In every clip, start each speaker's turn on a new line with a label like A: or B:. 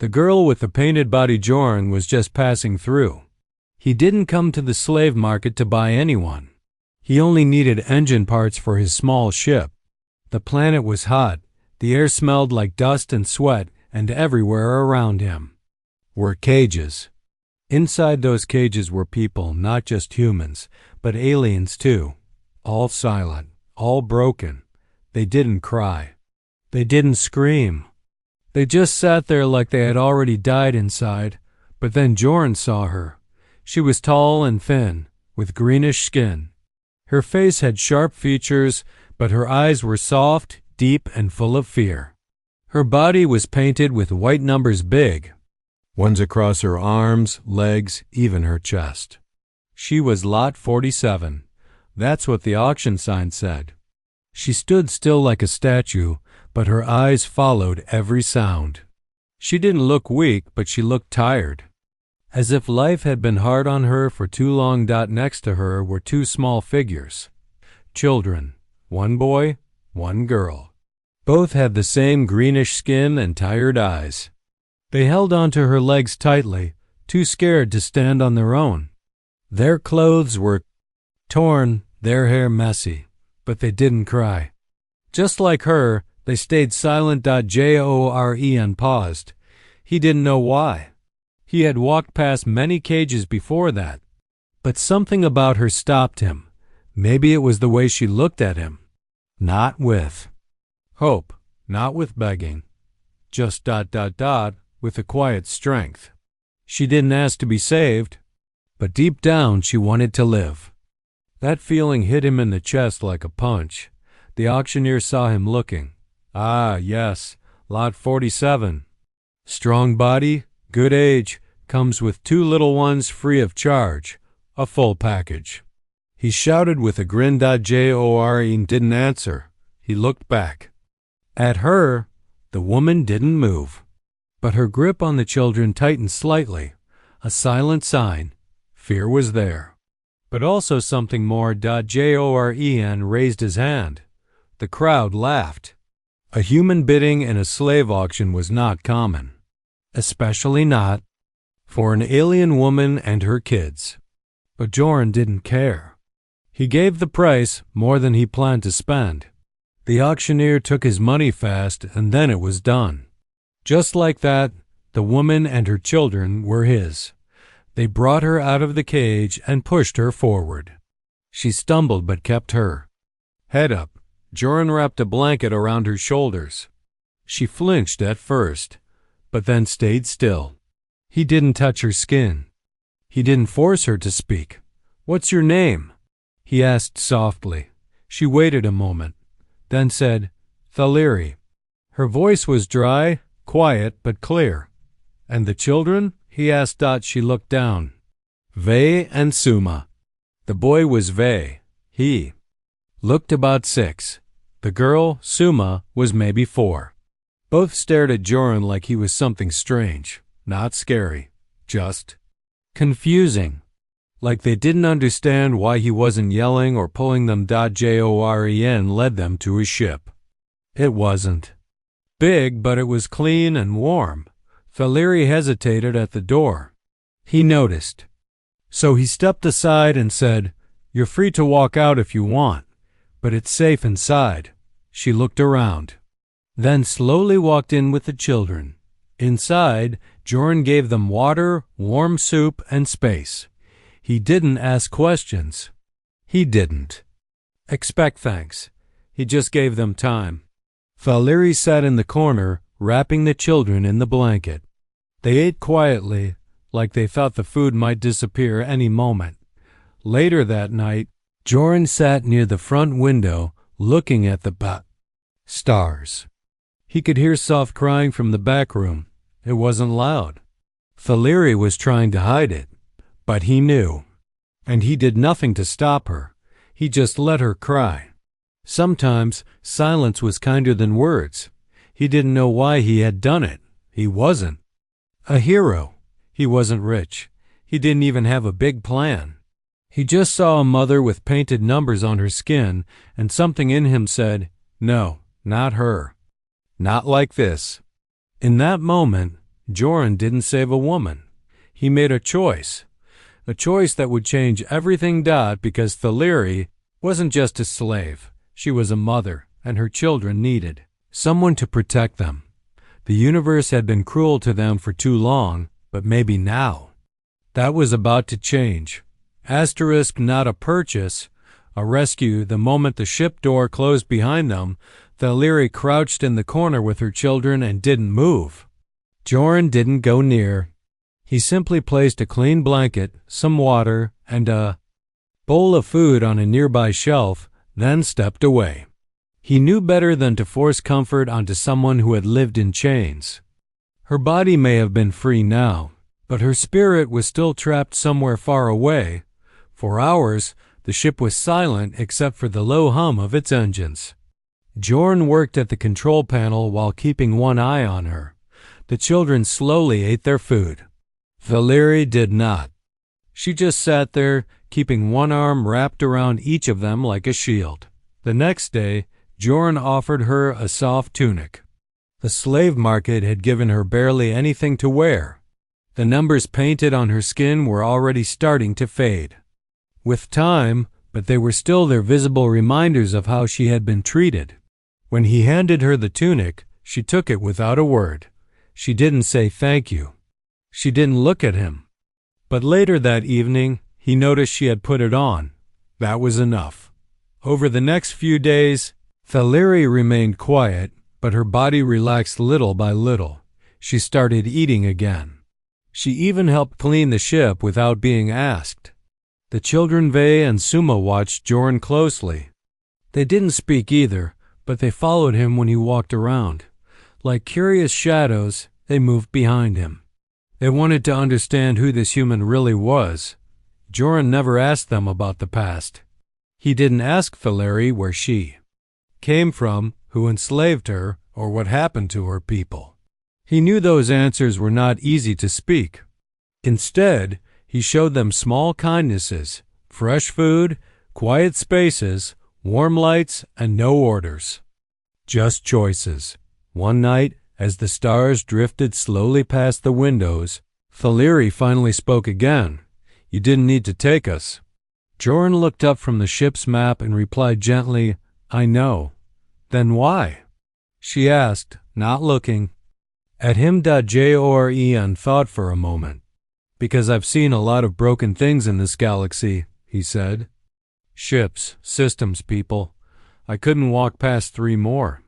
A: The girl with the painted body Joran was just passing through. He didn't come to the slave market to buy anyone. He only needed engine parts for his small ship. The planet was hot. The air smelled like dust and sweat, and everywhere around him were cages. Inside those cages were people, not just humans, but aliens too. All silent, all broken. They didn't cry. They didn't scream. They just sat there like they had already died inside. But then Joran saw her. She was tall and thin, with greenish skin. Her face had sharp features, but her eyes were soft, deep, and full of fear. Her body was painted with white numbers big, ones across her arms, legs, even her chest. She was Lot 47. That's what the auction sign said. She stood still like a statue, but her eyes followed every sound. She didn't look weak, but she looked tired, as if life had been hard on her for too long. Next to her were two small figures. Children, one boy, one girl. Both had the same greenish skin and tired eyes. They held onto her legs tightly, too scared to stand on their own. Their clothes were torn, their hair messy, but they didn't cry. Just like her, they stayed silent. Joran paused. He didn't know why. He had walked past many cages before that, but something about her stopped him. Maybe it was the way she looked at him. Not with hope, not with begging, just ... with a quiet strength. She didn't ask to be saved, but deep down she wanted to live. That feeling hit him in the chest like a punch. The auctioneer saw him looking. Ah, yes, Lot 47. Strong body, good age, comes with 2 little ones free of charge, a full package. He shouted with a grin. Joran didn't answer. He looked back. At her, the woman didn't move, but her grip on the children tightened slightly, a silent sign. Fear was there, but also something more. Joran raised his hand. The crowd laughed. A human bidding in a slave auction was not common, especially not for an alien woman and her kids. But Joran didn't care. He gave the price, more than he planned to spend. The auctioneer took his money fast, and then it was done. Just like that, the woman and her children were his. They brought her out of the cage and pushed her forward. She stumbled but kept her head up. Joran wrapped a blanket around her shoulders. She flinched at first, but then stayed still. He didn't touch her skin. He didn't force her to speak. "What's your name?" he asked softly. She waited a moment, then said, "Thaleri." Her voice was dry, quiet, but clear. "And the children?" he asked. She looked down. "Ve and Suma." The boy was Ve. He looked about 6. The girl, Suma, was maybe 4. Both stared at Joran like he was something strange, not scary, just confusing. Like they didn't understand why he wasn't yelling or pulling them. Joran led them to his ship. It wasn't big, but it was clean and warm. Thaleri hesitated at the door. He noticed. So he stepped aside and said, "You're free to walk out if you want, but it's safe inside." She looked around, then slowly walked in with the children. Inside, Joran gave them water, warm soup, and space. He didn't ask questions. He didn't expect thanks. He just gave them time. Thaleri sat in the corner, wrapping the children in the blanket. They ate quietly, like they thought the food might disappear any moment. Later that night, Joran sat near the front window, looking at the stars. He could hear soft crying from the back room. It wasn't loud. Thaleri was trying to hide it, but he knew. And he did nothing to stop her. He just let her cry. Sometimes silence was kinder than words. He didn't know why he had done it. He wasn't a hero. He wasn't rich. He didn't even have a big plan. He just saw a mother with painted numbers on her skin, and something in him said, "No, not her. Not like this." In that moment, Joran didn't save a woman. He made a choice that would change everything. Because Thaleri wasn't just a slave. She was a mother, and her children needed someone to protect them. The universe had been cruel to them for too long, but maybe now that was about to change. Asterisk, not a purchase, a rescue. The moment the ship door closed behind them, Thaleri crouched in the corner with her children and didn't move. Joran didn't go near. He simply placed a clean blanket, some water, and a bowl of food on a nearby shelf, then stepped away. He knew better than to force comfort onto someone who had lived in chains. Her body may have been free now, but her spirit was still trapped somewhere far away. For hours, the ship was silent except for the low hum of its engines. Joran worked at the control panel while keeping one eye on her. The children slowly ate their food. Thaleri did not. She just sat there, keeping one arm wrapped around each of them like a shield. The next day, Joran offered her a soft tunic. The slave market had given her barely anything to wear. The numbers painted on her skin were already starting to fade. With time, but they were still their visible reminders of how she had been treated. When he handed her the tunic, she took it without a word. She didn't say thank you. She didn't look at him. But later that evening, he noticed she had put it on. That was enough. Over the next few days, Thaleri remained quiet, but her body relaxed little by little. She started eating again. She even helped clean the ship without being asked. The children Vey and Suma watched Joran closely. They didn't speak either, but they followed him when he walked around. Like curious shadows, they moved behind him. They wanted to understand who this human really was. Joran never asked them about the past. He didn't ask Thaleri where she came from, who enslaved her, or what happened to her people. He knew those answers were not easy to speak. Instead, he showed them small kindnesses, fresh food, quiet spaces, warm lights, and no orders. Just choices. One night, as the stars drifted slowly past the windows, Thaleri finally spoke again. "You didn't need to take us." Joran looked up from the ship's map and replied gently, "I know." "Then why?" she asked, not looking at him. Joran thought for a moment. "Because I've seen a lot of broken things in this galaxy," he said. "Ships, systems, people. I couldn't walk past 3 more.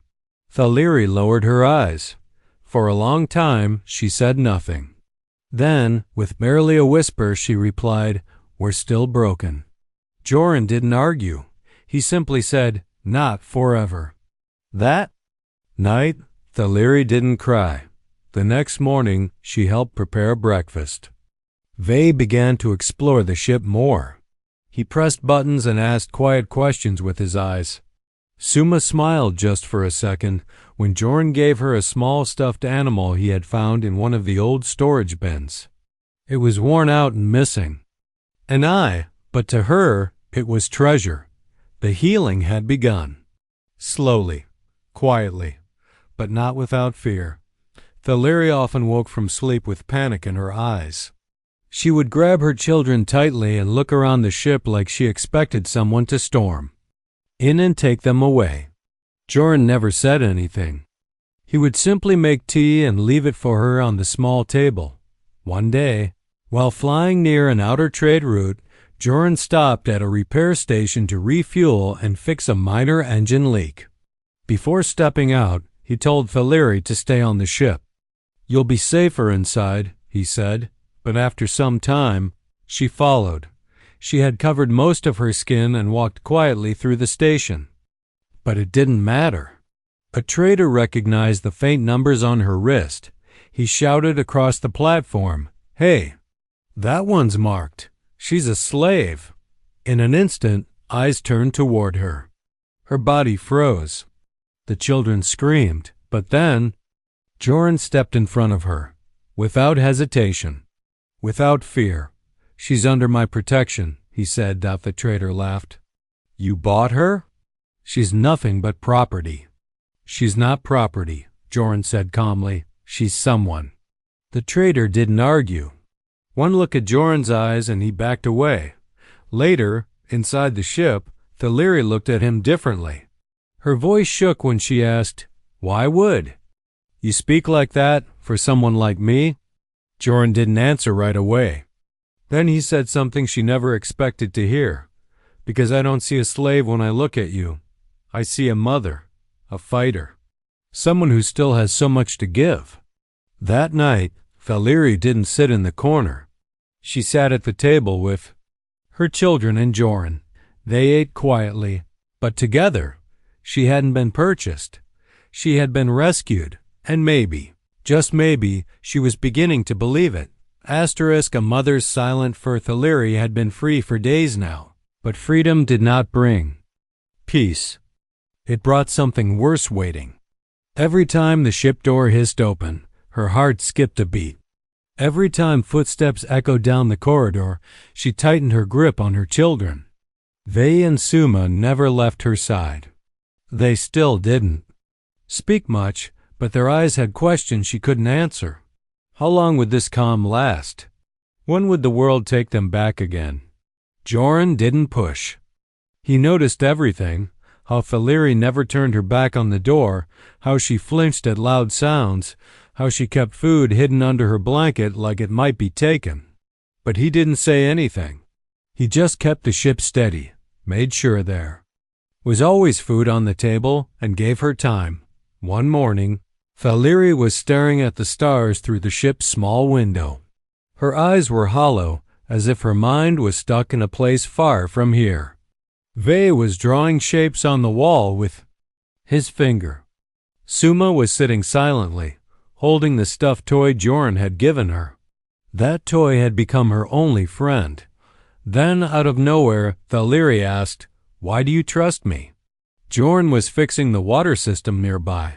A: Thaleri lowered her eyes. For a long time, she said nothing. Then, with barely a whisper, she replied, "We're still broken." Joran didn't argue. He simply said, "Not forever." That night, Thaleri didn't cry. The next morning, she helped prepare breakfast. Vey began to explore the ship more. He pressed buttons and asked quiet questions with his eyes. Suma smiled just for a second when Joran gave her a small stuffed animal he had found in one of the old storage bins. It was worn out and missing. But to her, it was treasure. The healing had begun. Slowly, quietly, but not without fear. Thaleri often woke from sleep with panic in her eyes. She would grab her children tightly and look around the ship like she expected someone to storm in and take them away. Joran never said anything. He would simply make tea and leave it for her on the small table. One day, while flying near an outer trade route, Joran stopped at a repair station to refuel and fix a minor engine leak. Before stepping out, he told Thaleri to stay on the ship. "You'll be safer inside," he said, but after some time, she followed. She had covered most of her skin and walked quietly through the station. But it didn't matter. A trader recognized the faint numbers on her wrist. He shouted across the platform, "Hey, that one's marked. She's a slave." In an instant, eyes turned toward her. Her body froze. The children screamed, but then Joran stepped in front of her, without hesitation, without fear. "She's under my protection," he said. The trader laughed. "You bought her? She's nothing but property." "She's not property," Joran said calmly. "She's someone." The trader didn't argue. One look at Joran's eyes and he backed away. Later, inside the ship, Thaleri looked at him differently. Her voice shook when she asked, "Why would you speak like that for someone like me?" Joran didn't answer right away. Then he said something she never expected to hear. "Because I don't see a slave when I look at you. I see a mother, a fighter, someone who still has so much to give." That night, Thaleri didn't sit in the corner. She sat at the table with her children and Joran. They ate quietly, but together. She hadn't been purchased. She had been rescued, and maybe, just maybe, she was beginning to believe it. A mother's silent for Thaleri had been free for days now, but freedom did not bring peace. It brought something worse waiting. Every time the ship door hissed open, her heart skipped a beat. Every time footsteps echoed down the corridor, she tightened her grip on her children. They and Suma never left her side. They still didn't speak much, but their eyes had questions she couldn't answer. How long would this calm last? When would the world take them back again? Joran didn't push. He noticed everything, how Thaleri never turned her back on the door, how she flinched at loud sounds, how she kept food hidden under her blanket like it might be taken. But he didn't say anything. He just kept the ship steady, made sure there was always food on the table, and gave her time. One morning, Thaleri was staring at the stars through the ship's small window. Her eyes were hollow, as if her mind was stuck in a place far from here. Vey was drawing shapes on the wall with his finger. Suma was sitting silently, holding the stuffed toy Joran had given her. That toy had become her only friend. Then, out of nowhere, Thaleri asked, "Why do you trust me?" Joran was fixing the water system nearby.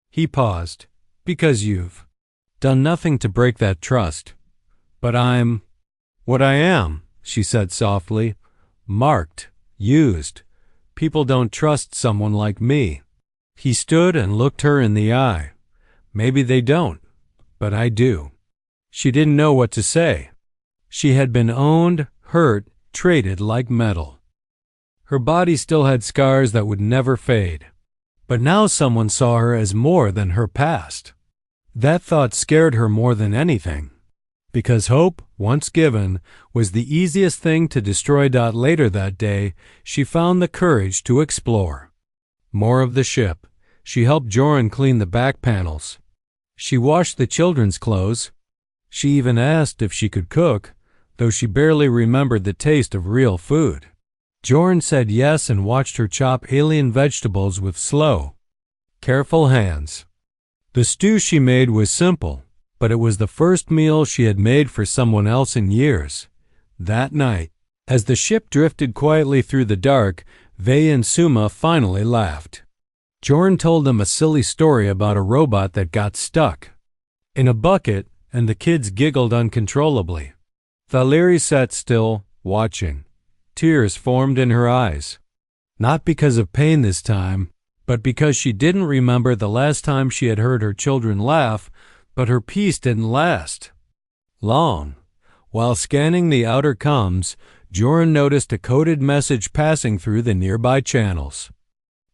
A: He paused. "Because you've done nothing to break that trust. But I'm what I am," she said softly. "Marked, used. People don't trust someone like me." He stood and looked her in the eye. "Maybe they don't, but I do." She didn't know what to say. She had been owned, hurt, traded like metal. Her body still had scars that would never fade. But now someone saw her as more than her past. That thought scared her more than anything. Because hope, once given, was the easiest thing to destroy. Later that day, she found the courage to explore more of the ship. She helped Joran clean the back panels. She washed the children's clothes. She even asked if she could cook, though she barely remembered the taste of real food. Joran said yes and watched her chop alien vegetables with slow, careful hands. The stew she made was simple, but it was the first meal she had made for someone else in years. That night, as the ship drifted quietly through the dark, Vey and Suma finally laughed. Joran told them a silly story about a robot that got stuck in a bucket, and the kids giggled uncontrollably. Thaleri sat still, watching. Tears formed in her eyes. Not because of pain this time, but because she didn't remember the last time she had heard her children laugh, but her peace didn't last long. While scanning the outer comms, Joran noticed a coded message passing through the nearby channels.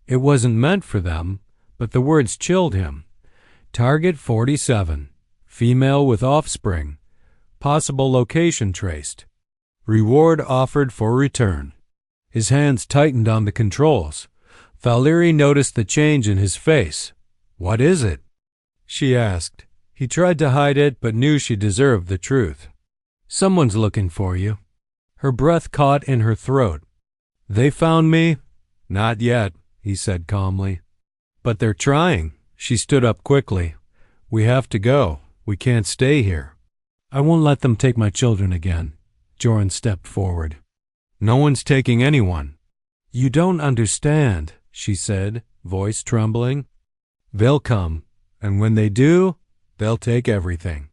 A: It wasn't meant for them, but the words chilled him. Target 47. Female with offspring. Possible location traced. Reward offered for return. His hands tightened on the controls. Thaleri noticed the change in his face. "What is it?" she asked. He tried to hide it, but knew she deserved the truth. "Someone's looking for you." Her breath caught in her throat. "They found me?" "Not yet," he said calmly. "But they're trying." She stood up quickly. "We have to go. We can't stay here." "I won't let them take my children again." Joran stepped forward. "No one's taking anyone." "You don't understand," she said, voice trembling. "They'll come, and when they do, they'll take everything."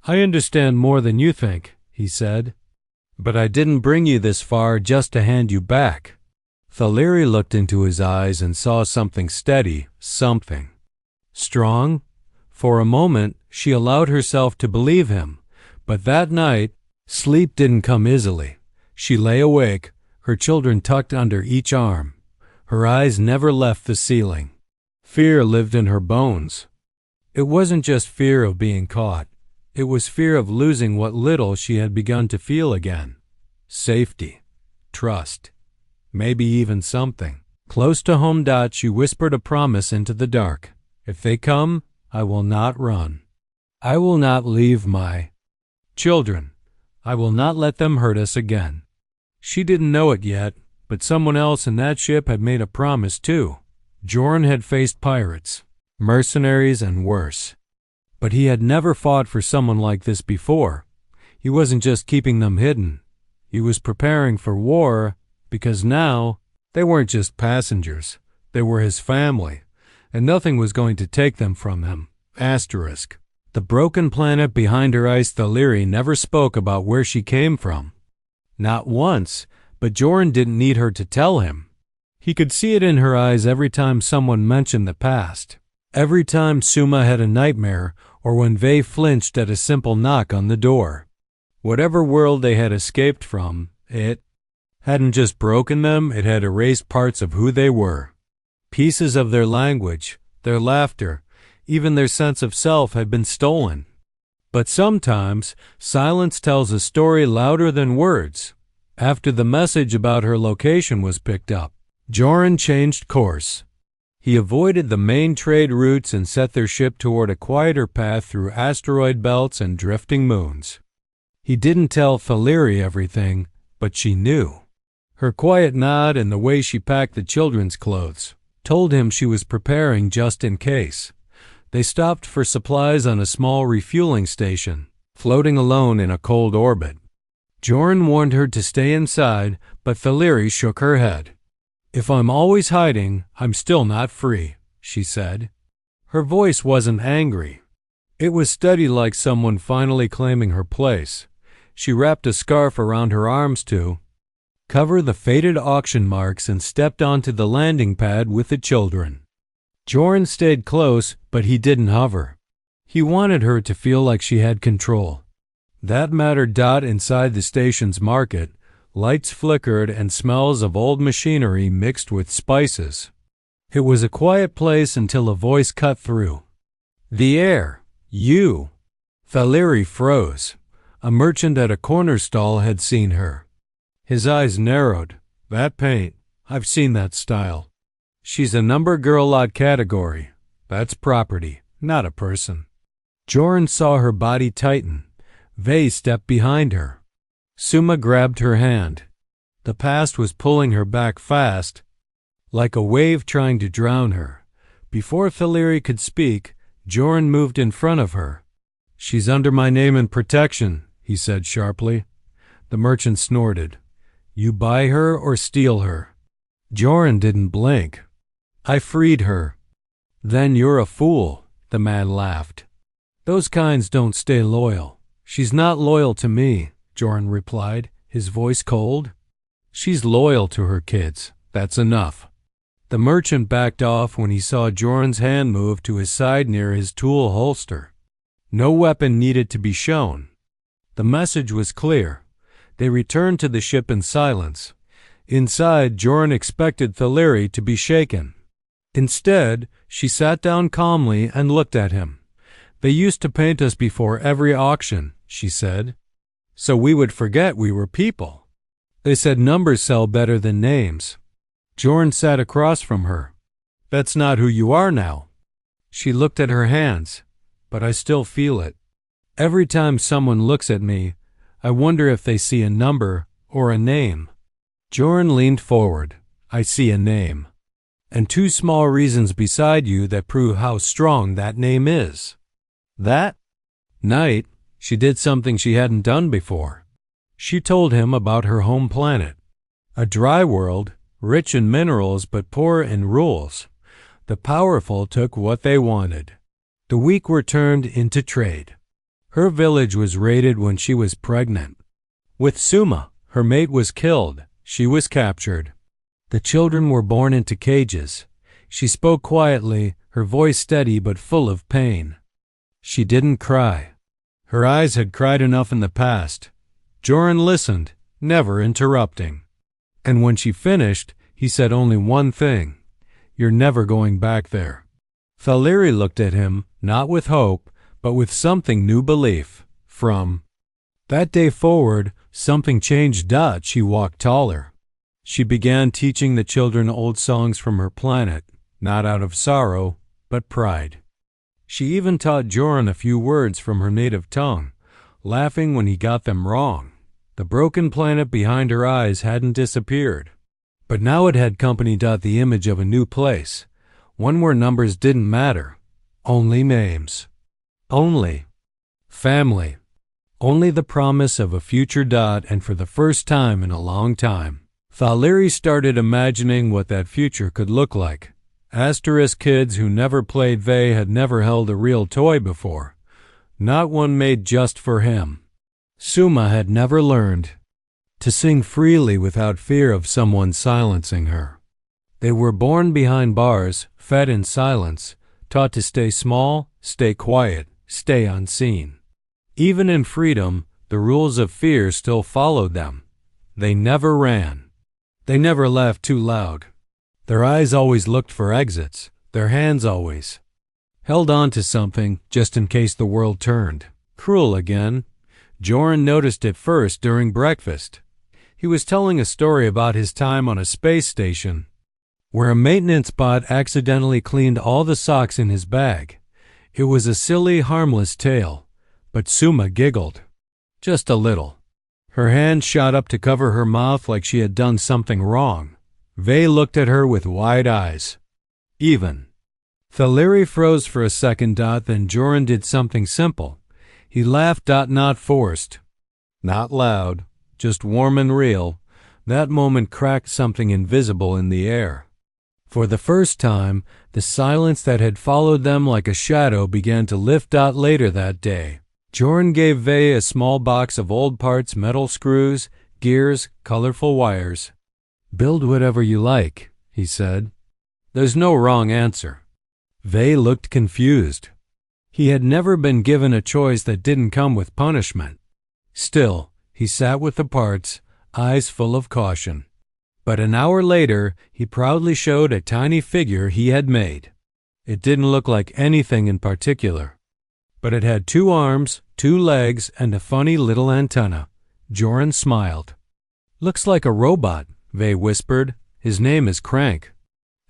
A: "I understand more than you think," he said. "But I didn't bring you this far just to hand you back." Thaleri looked into his eyes and saw something steady, something strong. For a moment, She allowed herself to believe him, but that night, sleep didn't come easily. She lay awake, her children tucked under each arm. Her eyes never left the ceiling. Fear lived in her bones. It wasn't just fear of being caught. It was fear of losing what little she had begun to feel again. Safety, trust, maybe even something. Close to home, she whispered a promise into the dark. If they come, I will not run. I will not leave my children. I will not let them hurt us again. She didn't know it yet, but someone else in that ship had made a promise too. Jorn had faced pirates, mercenaries, and worse. But he had never fought for someone like this before. He wasn't just keeping them hidden. He was preparing for war, because now they weren't just passengers. They were his family, and nothing was going to take them from him. Asterisk. The broken planet behind her ice, Thaleri, never spoke about where she came from. Not once, but Jorn didn't need her to tell him. He could see it in her eyes every time someone mentioned the past. Every time Suma had a nightmare, or when Vey flinched at a simple knock on the door. Whatever world they had escaped from, it hadn't just broken them, it had erased parts of who they were. Pieces of their language, their laughter, even their sense of self had been stolen. But sometimes, silence tells a story louder than words. After the message about her location was picked up, Jorn changed course. He avoided the main trade routes and set their ship toward a quieter path through asteroid belts and drifting moons. He didn't tell Thaleri everything, but she knew. Her quiet nod and the way she packed the children's clothes told him she was preparing just in case. They stopped for supplies on a small refueling station, floating alone in a cold orbit. Jorn warned her to stay inside, but Thaleri shook her head. If I'm always hiding, I'm still not free, she said. Her voice wasn't angry. It was steady, like someone finally claiming her place. She wrapped a scarf around her arms to cover the faded auction marks and stepped onto the landing pad with the children. Jorn stayed close, but he didn't hover. He wanted her to feel like she had control. That mattered. Inside the station's market, lights flickered and smells of old machinery mixed with spices. It was a quiet place until a voice cut through. The air. You. Thaleri froze. A merchant at a corner stall had seen her. His eyes narrowed. That paint. I've seen that style. She's a number girl lot category. That's property, not a person. Jorn saw her body tighten. Vey stepped behind her. Suma grabbed her hand. The past was pulling her back fast, like a wave trying to drown her. Before Thaleri could speak, Jorn moved in front of her. She's under my name and protection, he said sharply. The merchant snorted. You buy her or steal her? Jorn didn't blink. I freed her. Then you're a fool, the man laughed. Those kinds don't stay loyal. She's not loyal to me, Jorn replied, his voice cold. She's loyal to her kids. That's enough. The merchant backed off when he saw Jorn's hand move to his side near his tool holster. No weapon needed to be shown. The message was clear. They returned to the ship in silence. Inside, Jorn expected Thaleri to be shaken. Instead, she sat down calmly and looked at him. They used to paint us before every auction, she said, so we would forget we were people. They said numbers sell better than names. Jorn sat across from her. That's not who you are now. She looked at her hands, but I still feel it. Every time someone looks at me, I wonder if they see a number or a name. Jorn leaned forward. I see a name. And two small reasons beside you that prove how strong that name is. That night, she did something she hadn't done before. She told him about her home planet. A dry world, rich in minerals but poor in rules. The powerful took what they wanted. The weak were turned into trade. Her village was raided when she was pregnant. With Suma, her mate was killed. She was captured. The children were born into cages. She spoke quietly, her voice steady but full of pain. She didn't cry. Her eyes had cried enough in the past. Joran listened, never interrupting. And when she finished, he said only one thing. "You're never going back there." Valeri looked at him, not with hope, but with something new belief. From that day forward, something changed. She walked taller. She began teaching the children old songs from her planet, not out of sorrow, but pride. She even taught Joran a few words from her native tongue, laughing when he got them wrong. The broken planet behind her eyes hadn't disappeared, but now it had company. The image of a new place, one where numbers didn't matter, only names, only family, only the promise of a future. And for the first time in a long time, Valeri started imagining what that future could look like. Kids who never played. They had never held a real toy before, not one made just for him. Suma had never learned to sing freely without fear of someone silencing her. They were born behind bars, fed in silence, taught to stay small, stay quiet, stay unseen. Even in freedom, the rules of fear still followed them. They never ran. They never laughed too loud. Their eyes always looked for exits. Their hands always held on to something just in case the world turned cruel again. Joran noticed it first during breakfast. He was telling a story about his time on a space station, where a maintenance bot accidentally cleaned all the socks in his bag. It was a silly, harmless tale, but Suma giggled. Just a little. Her hand shot up to cover her mouth like she had done something wrong. Vey looked at her with wide eyes. Even. Valeri froze for a second. Then Joran did something simple. He laughed. Not forced. Not loud. Just warm and real. That moment cracked something invisible in the air. For the first time, the silence that had followed them like a shadow began to lift. Later that day, Joran gave Vey a small box of old parts, metal screws, gears, colorful wires. "Build whatever you like," he said. "There's no wrong answer." Vey looked confused. He had never been given a choice that didn't come with punishment. Still, he sat with the parts, eyes full of caution. But an hour later, he proudly showed a tiny figure he had made. It didn't look like anything in particular, but it had 2 arms, 2 legs, and a funny little antenna. Joran smiled. "Looks like a robot," Vey whispered. "His name is Crank."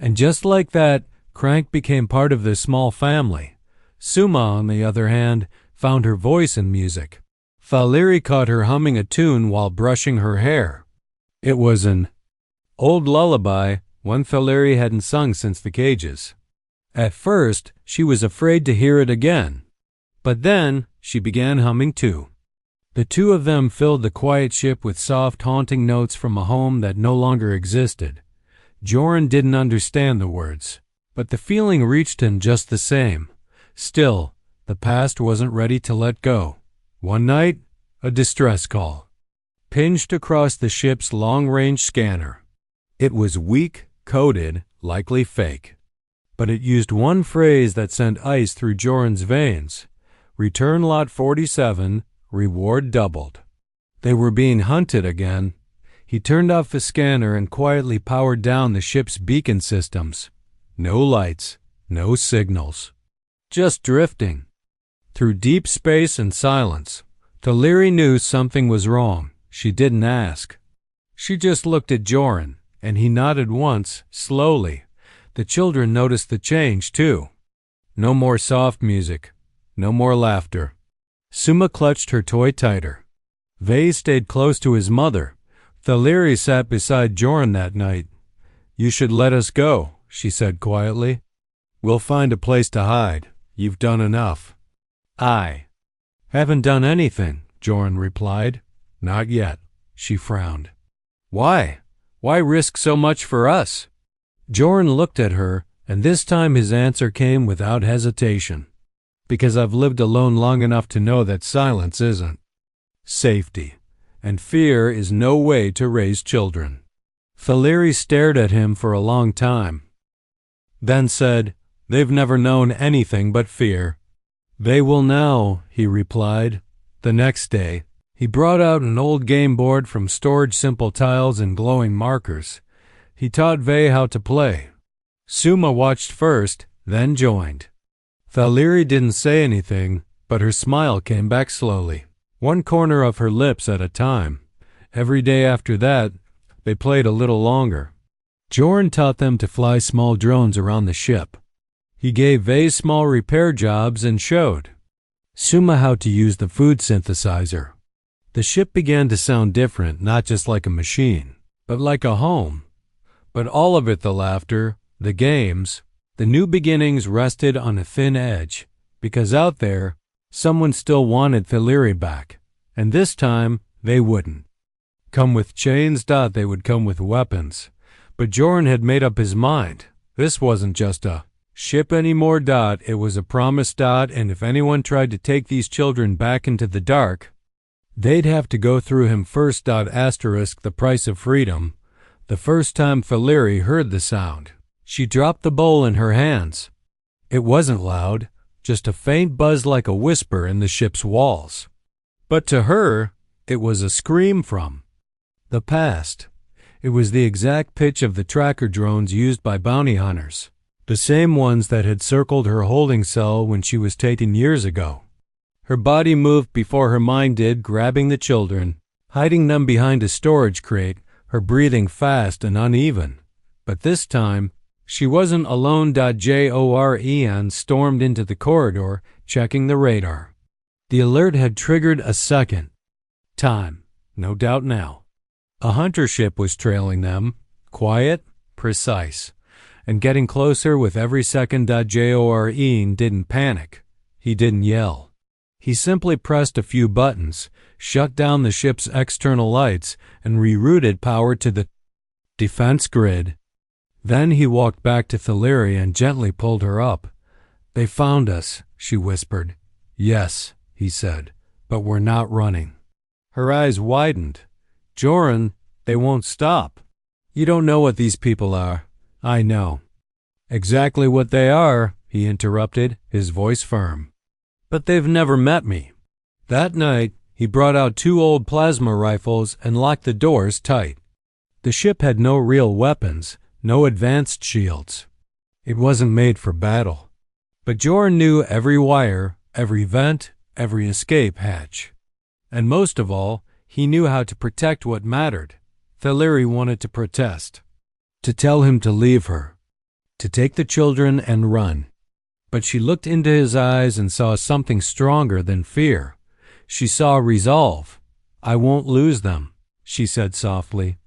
A: And just like that, Crank became part of their small family. Suma, on the other hand, found her voice in music. Valeri caught her humming a tune while brushing her hair. It was an old lullaby, one Valeri hadn't sung since the cages. At first, she was afraid to hear it again. But then, she began humming too. The two of them filled the quiet ship with soft, haunting notes from a home that no longer existed. Joran didn't understand the words, but the feeling reached him just the same. Still, the past wasn't ready to let go. One night, a distress call pinged across the ship's long-range scanner. It was weak, coded, likely fake. But it used one phrase that sent ice through Joran's veins. "Return lot 47, reward doubled." They were being hunted again. He turned off the scanner and quietly powered down the ship's beacon systems. No lights, no signals. Just drifting through deep space and silence. Valeri knew something was wrong. She didn't ask. She just looked at Joran, and he nodded once, slowly. The children noticed the change, too. No more soft music. No more laughter. Suma clutched her toy tighter. Vey stayed close to his mother. Valeri sat beside Joran that night. "You should let us go," she said quietly. "We'll find a place to hide. You've done enough." "I haven't done anything," Joran replied. "Not yet." She frowned. "Why? Why risk so much for us?" Joran looked at her, and this time his answer came without hesitation. "Because I've lived alone long enough to know that silence isn't safety, and fear is no way to raise children." Valeri stared at him for a long time, then said, "They've never known anything but fear." They will now, he replied. The next day, he brought out an old game board from storage, simple tiles and glowing markers. He taught Vay how to play. Suma watched first, then joined. Thaleri didn't say anything, but her smile came back slowly, one corner of her lips at a time. Every day after that, they played a little longer. Jorn taught them to fly small drones around the ship. He gave Vay small repair jobs and showed Suma how to use the food synthesizer. The ship began to sound different, not just like a machine, but like a home. But all of it, the laughter, the games, the new beginnings, rested on a thin edge, because out there, someone still wanted Thaleri back, and this time they wouldn't. Come with chains, they would come with weapons. But Jorn had made up his mind. This wasn't just a ship anymore, it was a promise, and if anyone tried to take these children back into the dark, they'd have to go through him first. Asterisk the price of freedom. The first time Thaleri heard the sound, she dropped the bowl in her hands. It wasn't loud, just a faint buzz like a whisper in the ship's walls. But to her, it was a scream from the past. It was the exact pitch of the tracker drones used by bounty hunters, the same ones that had circled her holding cell when she was taken years ago. Her body moved before her mind did, grabbing the children, hiding them behind a storage crate, her breathing fast and uneven. But this time, she wasn't alone. Jorn stormed into the corridor, checking the radar. The alert had triggered a second time, no doubt now. A hunter ship was trailing them, quiet, precise, and getting closer with every second. Jorn didn't panic. He didn't yell. He simply pressed a few buttons, shut down the ship's external lights, and rerouted power to the defense grid. Then he walked back to Thaleri and gently pulled her up. They found us, she whispered. Yes, he said, but we're not running. Her eyes widened. Jorn, they won't stop. You don't know what these people are. I know. Exactly what they are, he interrupted, his voice firm. But they've never met me. That night, he brought out 2 old plasma rifles and locked the doors tight. The ship had no real weapons, no advanced shields. It wasn't made for battle. But Jorn knew every wire, every vent, every escape hatch. And most of all, he knew how to protect what mattered. Thaleri wanted to protest, to tell him to leave her, to take the children and run. But she looked into his eyes and saw something stronger than fear. She saw resolve. I won't lose them, she said softly.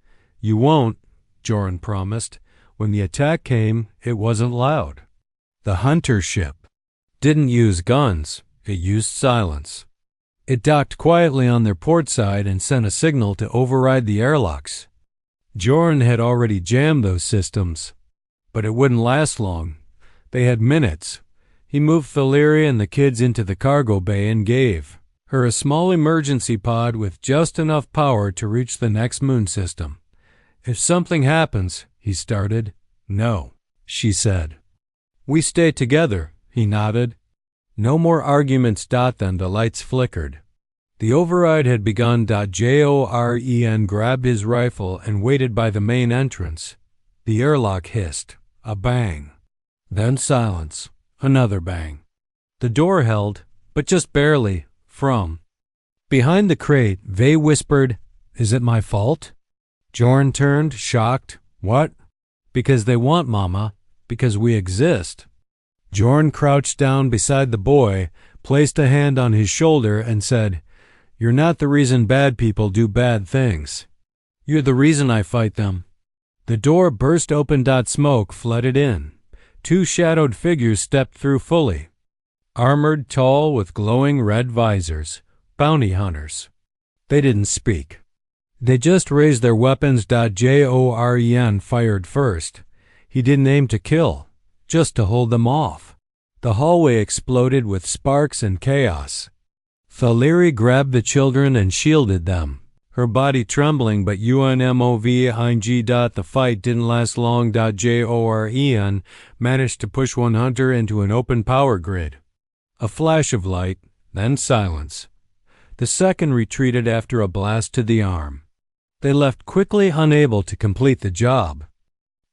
A: You won't, Jorn promised. When the attack came, it wasn't loud. The hunter ship didn't use guns, it used silence. It docked quietly on their port side and sent a signal to override the airlocks. Jorn had already jammed those systems, but it wouldn't last long. They had minutes. He moved Thaleri and the kids into the cargo bay and gave her a small emergency pod with just enough power to reach the next moon system. If something happens, he started. No, she said. We stay together, he nodded. No more arguments. Then the lights flickered. The override had begun. Jorn grabbed his rifle and waited by the main entrance. The airlock hissed. A bang. Then silence. Another bang. The door held, but just barely, from behind the crate. Vay whispered, Is it my fault? Jorn turned, shocked. What? Because they want Mama. Because we exist. Jorn crouched down beside the boy, placed a hand on his shoulder, and said, You're not the reason bad people do bad things. You're the reason I fight them. The door burst open. Smoke flooded in. 2 shadowed figures stepped through fully. Armored, tall, with glowing red visors. Bounty hunters. They didn't speak. They just raised their weapons. Jorn fired first. He didn't aim to kill, just to hold them off. The hallway exploded with sparks and chaos. Thaleri grabbed the children and shielded them, her body trembling but unmoving. The fight didn't last long. Jorn managed to push one hunter into an open power grid. A flash of light, then silence. The second retreated after a blast to the arm. They left quickly, unable to complete the job.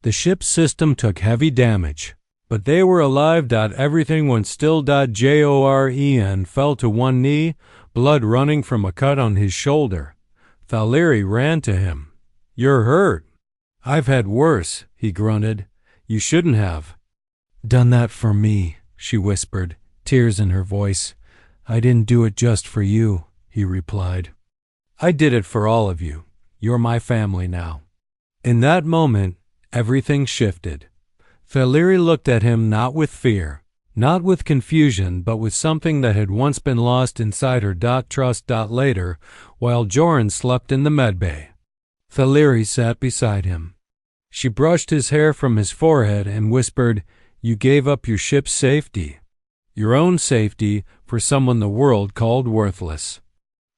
A: The ship's system took heavy damage, but they were alive. Everything went still. Joren fell to one knee, blood running from a cut on his shoulder. Valerie ran to him. "You're hurt." "I've had worse," he grunted. "You shouldn't have done that for me," she whispered, tears in her voice. "I didn't do it just for you," he replied. "I did it for all of you. You're my family now." In that moment, everything shifted. Valerie looked at him not with fear, not with confusion, but with something that had once been lost inside her. Trust. Later, while Joren slept in the medbay, Valerie sat beside him. She brushed his hair from his forehead and whispered, "You gave up your ship's safety, your own safety, for someone the world called worthless."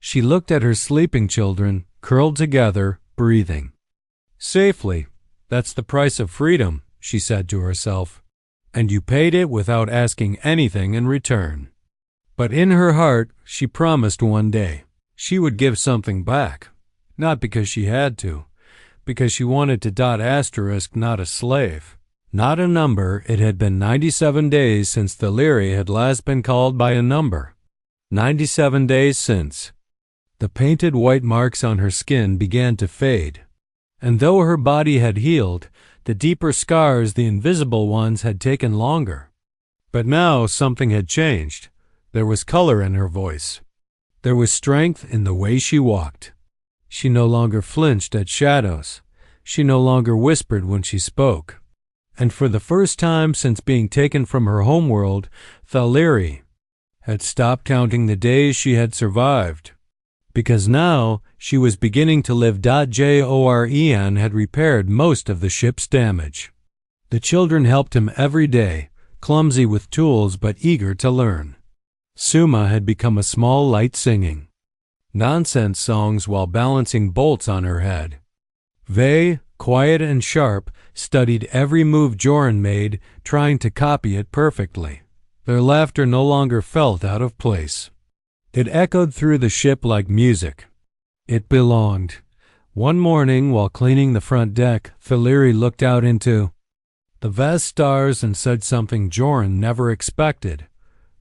A: She looked at her sleeping children, curled together, breathing. "Safely. That's the price of freedom," she said to herself. "And you paid it without asking anything in return." But in her heart, she promised one day she would give something back. Not because she had to, because she wanted to. Not a slave, not a number. It had been 97 days since Valerie had last been called by a number. 97 days since. The painted white marks on her skin began to fade, and though her body had healed, the deeper scars, the invisible ones, had taken longer. But now something had changed. There was color in her voice. There was strength in the way she walked. She no longer flinched at shadows. She no longer whispered when she spoke. And for the first time since being taken from her homeworld, Valerie had stopped counting the days she had survived. Because now she was beginning to live. Joren had repaired most of the ship's damage. The children helped him every day, clumsy with tools but eager to learn. Suma had become a small light singing nonsense songs while balancing bolts on her head. Vei, quiet and sharp, studied every move Joren made, trying to copy it perfectly. Their laughter no longer felt out of place. It echoed through the ship like music. It belonged. One morning, while cleaning the front deck, Valerie looked out into the vast stars and said something Joren never expected.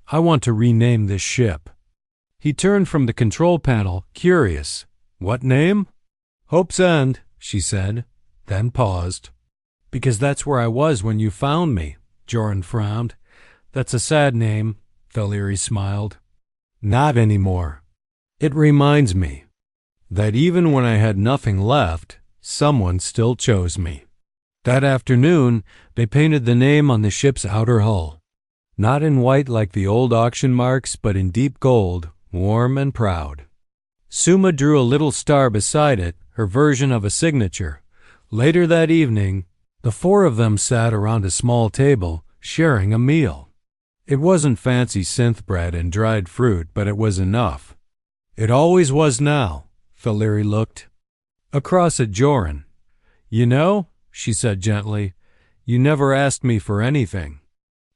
A: "I want to rename this ship." He turned from the control panel, curious. "What name?" "Hope's End," she said, then paused. "Because that's where I was when you found me," Joren frowned. "That's a sad name," Valerie smiled. "Not anymore. It reminds me that even when I had nothing left, someone still chose me." That afternoon, they painted the name on the ship's outer hull. Not in white like the old auction marks, but in deep gold, warm and proud. Suma drew a little star beside it, her version of a signature. Later that evening, the four of them sat around a small table, sharing a meal. It wasn't fancy synth bread and dried fruit, but it was enough. It always was now. Valerie looked across at Joren. "You know," she said gently, "you never asked me for anything.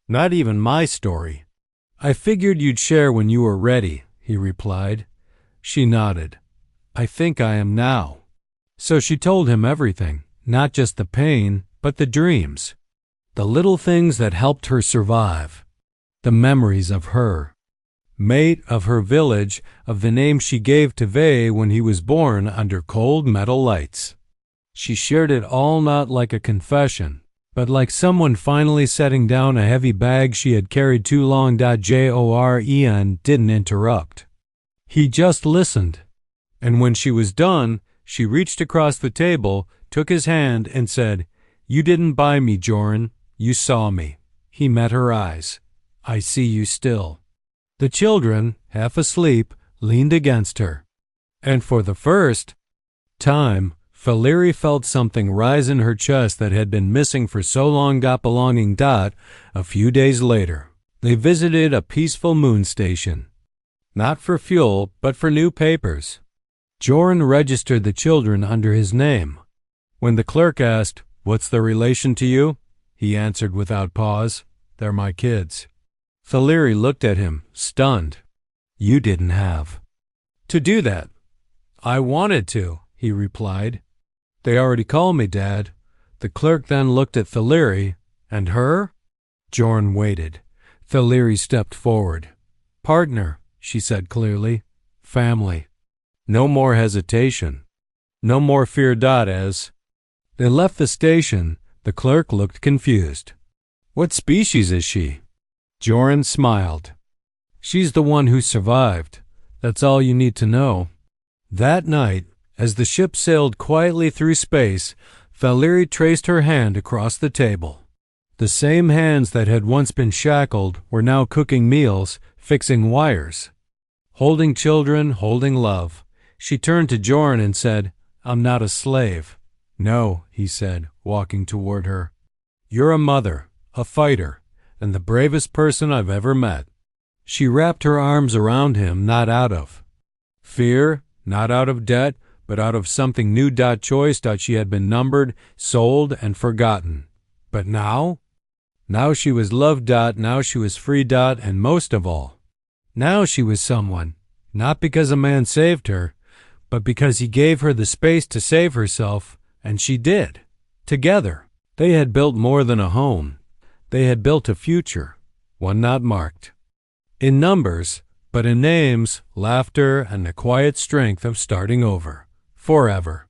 A: Not even my story." "I figured you'd share when you were ready," he replied. She nodded. "I think I am now." So she told him everything, not just the pain, but the dreams, the little things that helped her survive, the memories of her mate, of her village, of the name she gave to Vei when he was born under cold metal lights. She shared it all not like a confession, but like someone finally setting down a heavy bag she had carried too long. Joren didn't interrupt. He just listened. And when she was done, she reached across the table, took his hand, and said, "You didn't buy me, Joren. You saw me." He met her eyes. "I see you still." The children, half asleep, leaned against her. And for the first time, Valerie felt something rise in her chest that had been missing for so long. Belonging. A few days later, they visited a peaceful moon station. Not for fuel, but for new papers. Joren registered the children under his name. When the clerk asked, "What's the relation to you?" he answered without pause, "They're my kids." Valeri looked at him, stunned. You didn't have to do that. I wanted to, he replied. They already call me Dad. The clerk then looked at Valeri. And her? Jorn waited. Valeri stepped forward. Partner, she said clearly. Family. No more hesitation. No more fear. As they left the station, the clerk looked confused. What species is she? Jorn smiled. She's the one who survived. That's all you need to know. That night, as the ship sailed quietly through space, Valeri traced her hand across the table. The same hands that had once been shackled were now cooking meals, fixing wires. Holding children, holding love. She turned to Jorn and said, I'm not a slave. No, he said, walking toward her. You're a mother, a fighter, and the bravest person I've ever met. She wrapped her arms around him, not out of fear, not out of debt, but out of something new. Choice. She had been numbered, sold, and forgotten. But now? Now she was loved. Now she was free. And most of all, now she was someone, not because a man saved her, but because he gave her the space to save herself, and she did. Together, they had built more than a home. They had built a future, one not marked in numbers, but in names, laughter, and the quiet strength of starting over, forever.